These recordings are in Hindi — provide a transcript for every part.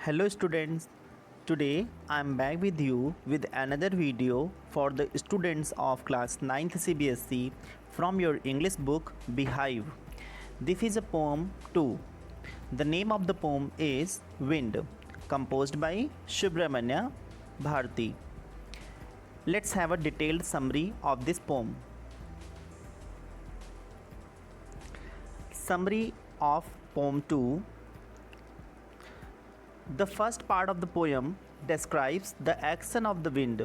Hello students, today I am back with you with another video for the students of class 9th CBSE from your English book Beehive. This is a poem 2. The name of the poem is Wind, composed by Subramanya Bharti. Let's have a detailed summary of this poem. Summary of poem 2. The first part of the poem describes the action of the wind.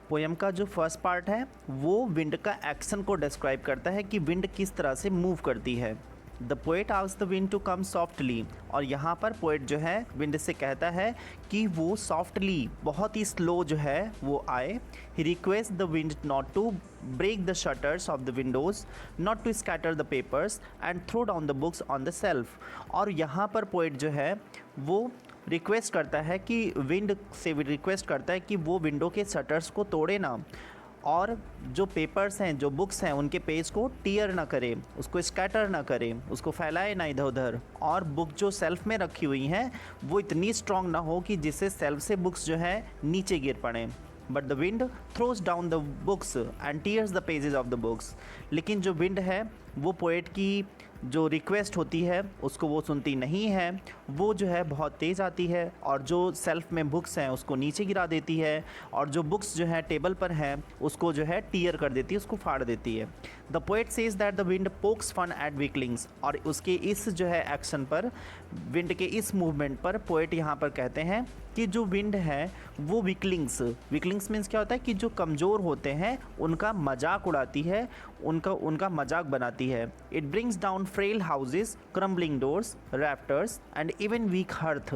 Poem का जो फर्स्ट पार्ट है वो विंड का एक्शन को डिस्क्राइब करता है कि विंड किस तरह से मूव करती है. The poet asks the wind to come softly, और यहाँ पर पोएट जो है विंड से कहता है कि वो सॉफ्टली, बहुत ही स्लो जो है वो आए. He request the wind not to break the shutters of the windows, not to scatter the papers and throw down the books on the shelf. और यहाँ पर पोएट जो है वो रिक्वेस्ट करता है कि विंड से रिक्वेस्ट करता है कि वो विंडो के शटर्स को तोड़े ना, और जो पेपर्स हैं, जो बुक्स हैं, उनके पेज को टीयर ना करे, उसको स्कैटर ना करे, उसको फैलाए ना इधर उधर, और बुक जो सेल्फ में रखी हुई हैं वो इतनी स्ट्रॉन्ग ना हो कि जिससे सेल्फ से बुक्स जो है नीचे गिर पड़ें. But the wind throws down the books and tears the pages of the books. लेकिन जो विंड है वो पोएट की जो रिक्वेस्ट होती है उसको वो सुनती नहीं है. वो जो है बहुत तेज़ आती है और जो सेल्फ में बुक्स हैं उसको नीचे गिरा देती है, और जो बुक्स जो है टेबल पर हैं उसको जो है टीयर कर देती है, उसको फाड़ देती है. The poet says that the wind pokes fun at weaklings. और उसके इस जो है एक्शन पर, विंड के इस मूवमेंट पर पोएट यहाँ पर कहते हैं कि जो विंड है वो वीकलिंग्स मीन्स क्या होता है कि जो कमज़ोर होते हैं उनका मजाक उड़ाती है, उनका मजाक बनाती है. It brings down frail houses, crumbling doors, rafters and even weak hearth.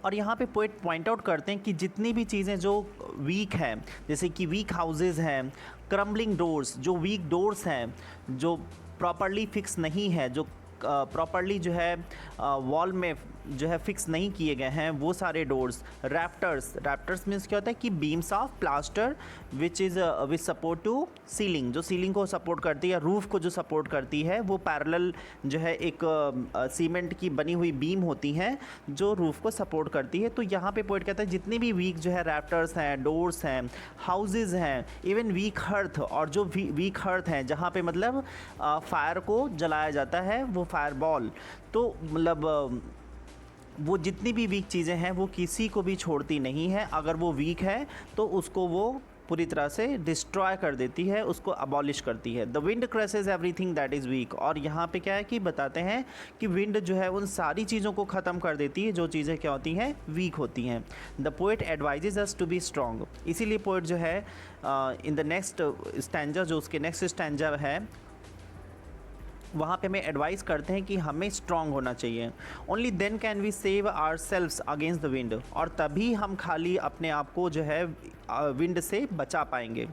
और यहाँ पे पोएट पॉइंट आउट करते हैं कि जितनी भी चीज़ें जो वीक हैं, जैसे कि वीक हाउसेस हैं, क्रम्बलिंग डोर्स, जो वीक डोर्स हैं, जो प्रॉपरली फिक्स नहीं है, जो प्रॉपरली जो है वॉल में जो है फिक्स नहीं किए गए हैं, वो सारे डोर्स. रैफ्टर्स मीन्स क्या होता है कि beams of plaster which support to ceiling, जो सीलिंग को सपोर्ट करती है, रूफ़ को जो सपोर्ट करती है, वो पैरेलल जो है एक सीमेंट की बनी हुई बीम होती हैं जो रूफ़ को सपोर्ट करती है. तो यहाँ पे पोएट कहता है जितनी भी वीक जो है रैफ्टर्स हैं, डोर्स हैं, हाउसेज हैं, इवन वीक हर्थ, और जो वीक हर्थ हैं जहाँ पे मतलब फायर को जलाया जाता है, वो फायर बॉल, तो मतलब वो जितनी भी वीक चीज़ें हैं वो किसी को भी छोड़ती नहीं है. अगर वो वीक है तो उसको वो पूरी तरह से डिस्ट्रॉय कर देती है, उसको अबॉलिश करती है. The wind crushes everything that is week. और यहाँ पे क्या है कि बताते हैं कि विंड जो है उन सारी चीज़ों को ख़त्म कर देती है जो चीज़ें क्या होती हैं, वीक होती हैं. The poet advises us to be strong. इसीलिए पोएट जो है इन द नेक्स्ट स्टैंजा, जो उसके नेक्स्ट स्टैंजा है, वहाँ पे हमें एडवाइस करते हैं कि हमें स्ट्रॉन्ग होना चाहिए. Only then can we save our selves against the wind. और तभी हम खाली अपने आप को जो है विंड से बचा पाएंगे.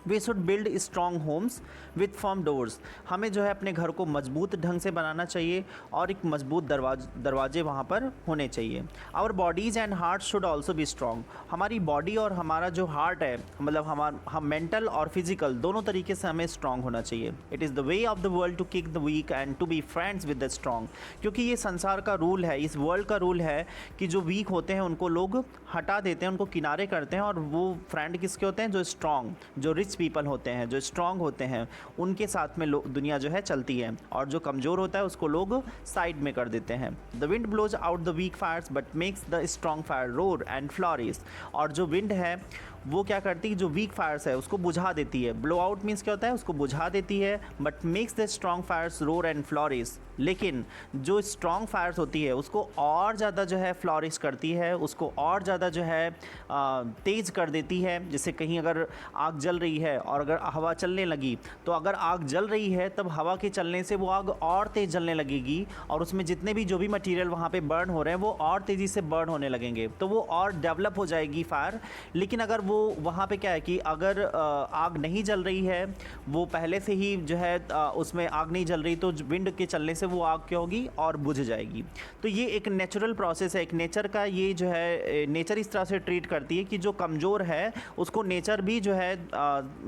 We should build strong homes with firm doors. हमें जो है अपने घर को मजबूत ढंग से बनाना चाहिए और एक मजबूत दरवाजे वहाँ पर होने चाहिए. Our bodies and heart should also be strong. हमारी बॉडी और हमारा जो हार्ट है, मतलब हम मेंटल और फिजिकल दोनों तरीके से हमें स्ट्रॉन्ग होना चाहिए. It is the way of the world to kick the weak and to be friends with the strong. क्योंकि ये संसार का रूल है, इस वर्ल्ड का रूल है कि जो वीक होते हैं उनको लोग हटा देते हैं, उनको किनारे करते हैं, और वो फ्रेंड किसके होते हैं, जो स्ट्रॉन्ग, जो रिच पीपल होते हैं, जो स्ट्रॉन्ग होते हैं, उनके साथ में दुनिया जो है चलती है, और जो कमज़ोर होता है उसको लोग साइड में कर देते हैं. The wind blows out the weak fires but makes the strong fire roar and flourish. और जो विंड है वो क्या करती है, जो वीक फायर्स है उसको बुझा देती है. ब्लो आउट मीन्स क्या होता है, उसको बुझा देती है. But makes the strong fires roar and flourish. लेकिन जो स्ट्रॉन्ग फायर्स होती है उसको और ज़्यादा जो है फ्लॉरिश करती है, उसको और ज़्यादा जो है तेज़ कर देती है. जैसे कहीं अगर आग जल रही है और अगर हवा चलने लगी, तो अगर आग जल रही है तब हवा के चलने से वो आग और तेज़ जलने लगेगी, और उसमें जितने भी जो भी मटेरियल वहाँ पे बर्न हो रहे हैं वो और तेज़ी से बर्न होने लगेंगे, तो वो और डेवलप हो जाएगी फायर. लेकिन अगर वो वहाँ पे क्या है कि अगर आग नहीं जल रही है, वो पहले से ही जो है उसमें आग नहीं जल रही, तो विंड के चलने से वो आग क्या होगी और बुझ जाएगी। तो ये एक नेचुरल प्रोसेस है, एक नेचर का, ये जो है नेचर इस तरह से ट्रीट करती है कि जो कमज़ोर है उसको नेचर भी जो है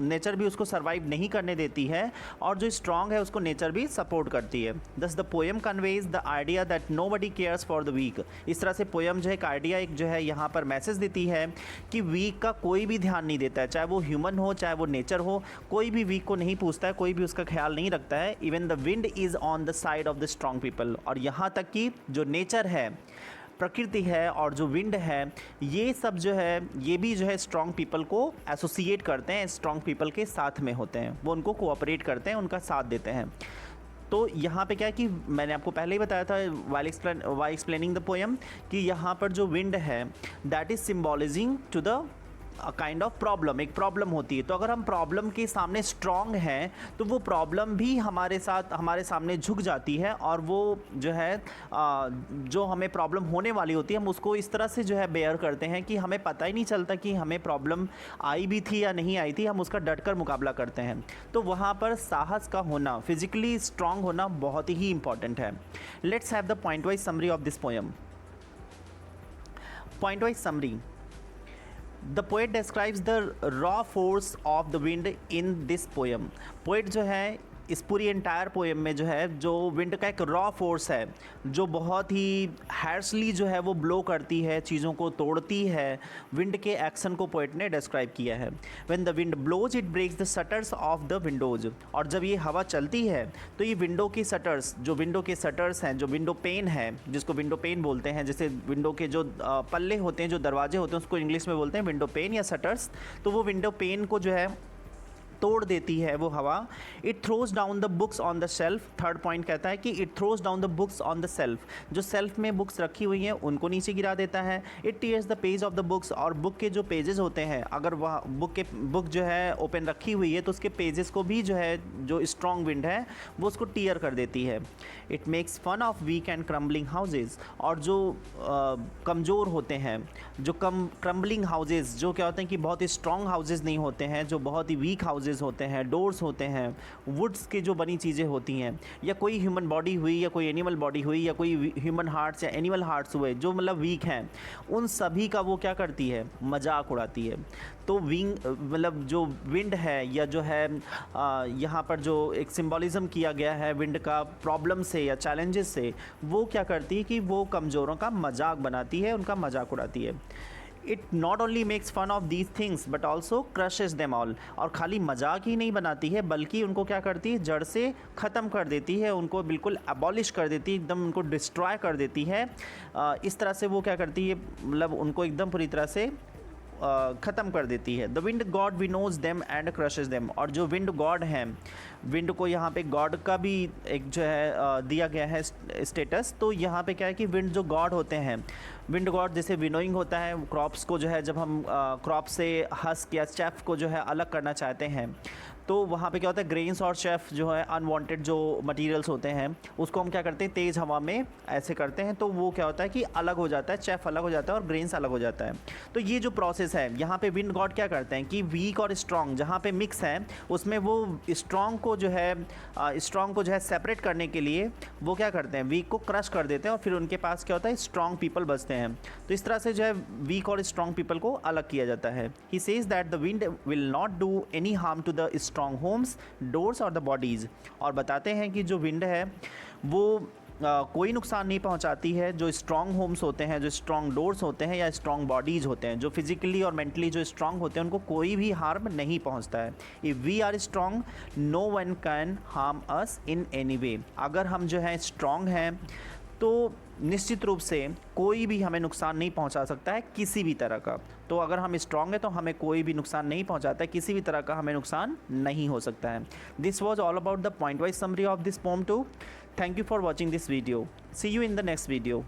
नेचर भी उसको सर्वाइव नहीं करने देती है, और जो स्ट्रांग है उसको नेचर भी सपोर्ट करती है। Thus the poem conveys the idea that nobody cares for the weak. इस तरह से पोएम जो है एक आइडिया, एक जो है यहाँ पर मैसेज देती है कि वीक का कोई भी ध्यान नहीं देता है, चाहे वो ह्यूमन हो चाहे वो नेचर हो, कोई भी वीक को नहीं पूछता है, कोई भी उसका ख्याल नहीं रखता है। Even the wind is on the side of the strong people. और यहाँ तक कि जो नेचर है, प्रकृति है और जो विंड है, ये सब जो है ये भी जो है स्ट्रॉन्ग पीपल को एसोसिएट करते हैं, स्ट्रॉन्ग पीपल के साथ में होते हैं, वो उनको कोऑपरेट करते हैं, उनका साथ देते हैं। तो यहाँ पे क्या है कि मैंने आपको पहले ही बताया था वाइल एक्सप्लेनिंग द पोएम कि यहाँ पर जो विंड है that is symbolising to the kind of problem, एक प्रॉब्लम होती है। तो अगर हम प्रॉब्लम के सामने स्ट्रांग हैं तो वो प्रॉब्लम भी हमारे सामने झुक जाती है, और वो जो है जो हमें प्रॉब्लम होने वाली होती है हम उसको इस तरह से जो है बेयर करते हैं कि हमें पता ही नहीं चलता कि हमें प्रॉब्लम आई भी थी या नहीं आई थी, हम उसका डटकर मुकाबला करते हैं। तो वहाँ पर साहस का होना, फिजिकली स्ट्रांग होना बहुत ही इंपॉर्टेंट है। Let's have the point wise summary of this poem. Point wise summary. The poet describes the raw force of the wind in this poem. Poet जो है इस पूरी एंटायर पोएम में जो है जो विंड का एक रॉ फोर्स है, जो बहुत ही हैर्सली जो है वो ब्लो करती है, चीज़ों को तोड़ती है, विंड के एक्शन को पोएट ने डिस्क्राइब किया है। When the wind blows it breaks the shutters of the windows. और जब ये हवा चलती है तो ये विंडो की शटर्स, जो विंडो के शटर्स हैं, जो विंडो पेन है, जिसको विंडो पेन बोलते हैं, जैसे विंडो के जो पल्ले होते हैं, जो दरवाजे होते हैं, उसको इंग्लिश में बोलते हैं विंडो पेन या शटर्स। तो वो विंडो पेन को जो है तोड़ देती है वो हवा। It throws down the books on the shelf. Third point कहता है कि it throws down the books on the shelf, जो शेल्फ में बुक्स रखी हुई हैं उनको नीचे गिरा देता है। It tears the page of the books, और बुक के जो पेजेस होते हैं, अगर वह बुक जो है ओपन रखी हुई है तो उसके पेजेस को भी जो है जो स्ट्रॉन्ग विंड है वो उसको टीयर कर देती है। It makes fun of weak and crumbling houses, और जो कमज़ोर होते हैं, जो क्रम्बलिंग हाउसेज, जो क्या होते हैं कि बहुत ही स्ट्रॉन्ग हाउसेज नहीं होते हैं, जो बहुत ही वीक हाउसेज होते हैं, डोर्स होते हैं, वुड्स की जो बनी चीज़ें होती हैं, या कोई ह्यूमन बॉडी हुई या कोई एनिमल बॉडी हुई या कोई ह्यूमन हार्ट्स या एनिमल हार्ट्स हुए जो मतलब वीक हैं, उन सभी का वो क्या करती है, मजाक उड़ाती है। तो मतलब जो विंड है या जो है यहाँ पर जो एक सिंबॉलिज्म किया गया है विंड का प्रॉब्लम से या चैलेंजेस से, वो क्या करती है कि वो कमज़ोरों का मजाक बनाती है, उनका मजाक उड़ाती है। It not only makes fun of these things but also crushes them all, और खाली मजाक ही नहीं बनाती है बल्कि उनको क्या करती है, जड़ से ख़त्म कर देती है, उनको बिल्कुल अबॉलिश कर देती है, एकदम उनको डिस्ट्रॉय कर देती है। इस तरह से वो क्या करती है, मतलब उनको एकदम पूरी तरह से ख़त्म कर देती है। The wind god winnows them and crushes them, और जो विंड गॉड हैं, विंड को यहाँ पे गॉड का भी एक जो है दिया गया है स्टेटस। तो यहाँ पे क्या है कि विंड जो गॉड होते हैं, विंड गॉड जैसे विनोइंग होता है क्रॉप्स को, जो है जब हम क्रॉप से हस्क या चैफ को जो है अलग करना चाहते हैं, तो वहाँ पे क्या होता है, ग्रेन्स और चैफ जो है अनवांटेड जो मटेरियल्स होते हैं उसको हम क्या करते हैं, तेज़ हवा में ऐसे करते हैं, तो वो क्या होता है कि अलग हो जाता है, चैफ अलग हो जाता है और ग्रेन्स अलग हो जाता है। तो ये जो प्रोसेस है यहाँ पे विंड गॉड क्या करते हैं कि वीक और स्ट्रॉन्ग जहाँ पे मिक्स है उसमें वो स्ट्रॉन्ग को जो है सेपरेट करने के लिए वो क्या करते हैं, वीक को क्रश कर देते हैं, और फिर उनके पास क्या होता है, स्ट्रॉन्ग पीपल बचते हैं। तो इस तरह से जो है वीक और स्ट्रॉन्ग पीपल को अलग किया जाता है। He says that the wind will not do any harm to the strong homes, doors और द बॉडीज़, और बताते हैं कि जो विंड है वो कोई नुकसान नहीं पहुंचाती है जो स्ट्रॉन्ग होम्स होते हैं, जो स्ट्रॉन्ग डोर्स होते हैं या स्ट्रॉन्ग बॉडीज़ होते हैं, जो फिजिकली और मेंटली जो स्ट्रॉन्ग होते हैं उनको कोई भी हार्म नहीं पहुंचता है। If we are strong no one can harm us in any way. अगर हम जो है स्ट्रॉन्ग हैं तो निश्चित रूप से कोई भी हमें नुकसान नहीं पहुंचा सकता है किसी भी तरह का। तो अगर हम स्ट्रॉन्ग है तो हमें कोई भी नुकसान नहीं पहुंचाता है, किसी भी तरह का हमें नुकसान नहीं हो सकता है। This was all about the point wise summary of this poem too. Thank you for watching this video. See you in the next video.